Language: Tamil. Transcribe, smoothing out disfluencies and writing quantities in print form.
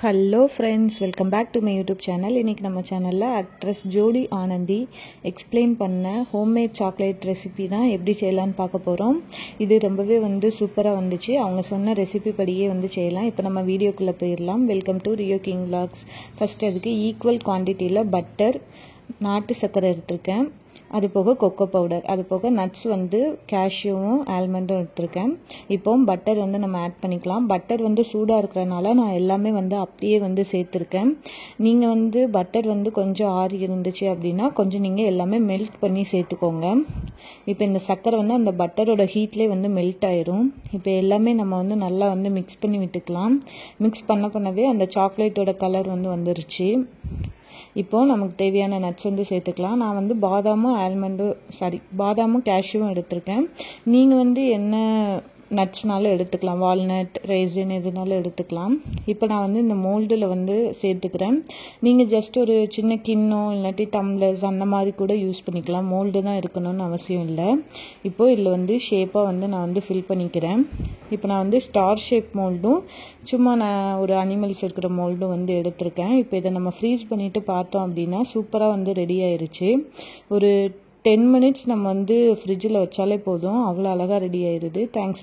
Hello friends, welcome back to my YouTube channel. இன்னைக்கு நம்ம சேனல்ல ஆக்ட்ரஸ் ஜோடி ஆனந்தி எக்ஸ்பிளைன் பண்ண ஹோம்மேட் சாக்லேட் ரெசிபி தான் எப்படி செய்யலாம்னு பார்க்க போறோம். இது ரொம்பவே சூப்பரா வந்துச்சு. அவங்க சொன்ன ரெசிபி படியே செய்யலாம். இப்போ நம்ம வீடியோக்குள்ள போயிரலாம். Welcome to Rio king vlogs. First அதுக்கு ஈக்குவல் குவாண்டிட்டில பட்டர், நாட்டு சர்க்கரை எடுத்துர்க்கேன். அது போக கொக்கோ பவுடர், அது போக நட்ஸ் கேஷ்யூவும் ஆல்மண்டும் எடுத்துர்க்கேன். இப்போ பட்டர் நம்ம ஆட் பண்ணிக்கலாம். பட்டர் சூடா இருக்கறனால நான் எல்லாமே அப்படியே சேர்த்திருக்கேன். நீங்க பட்டர் கொஞ்சம் ஆறி இருந்துச்சு அப்படினா கொஞ்சம் நீங்க எல்லாமே மெல்ட் பண்ணி சேர்த்துக்கோங்க. இப்போ இந்த சக்கரை அந்த பட்டரோட ஹீட்லயே மெல்ட் ஆயிரும். இப்போ எல்லாமே நம்ம நல்லா மிக்ஸ் பண்ணி விட்டுக்கலாம். மிக்ஸ் பண்ணவே அந்த சாக்லேட்டோட கலர் வந்துருச்சு. இப்போ நமக்கு தேவையான நட்ஸ் சேர்த்துக்கலாம். நான் பாதாமும் கேஷ்யூவும் எடுத்துர்க்கேன். நீங்க என்ன நட்ஸ்னால எடுத்துக்கலாம். வால்நட், ரேசின் எதுனால எடுத்துக்கலாம். இப்போ நான் இந்த மோல்டில் சேர்த்துக்கிறேன். நீங்கள் ஜஸ்ட் ஒரு சின்ன கிண்ணம் இல்லாட்டி டம்ளர்ஸ் அந்த மாதிரி கூட யூஸ் பண்ணிக்கலாம். மோல்டு தான் இருக்கணும்னு அவசியம் இல்லை. இப்போ இதில் ஷேப்பாக நான் ஃபில் பண்ணிக்கிறேன். இப்போ நான் ஸ்டார் ஷேப் மோல்டும் சும்மா நான் ஒரு அனிமல்ஸ் இருக்கிற மோல்டும் எடுத்திருக்கேன். இப்போ இதை நம்ம ஃப்ரீஸ் பண்ணிவிட்டு பார்த்தோம் அப்படின்னா சூப்பராக ரெடி ஆயிருச்சு. ஒரு 10 minutes நம்ம ஃப்ரிட்ஜில் வச்சாலே போதும். அவ்வளோ அழகாக ரெடி ஆயிடுது. தேங்க்ஸ்.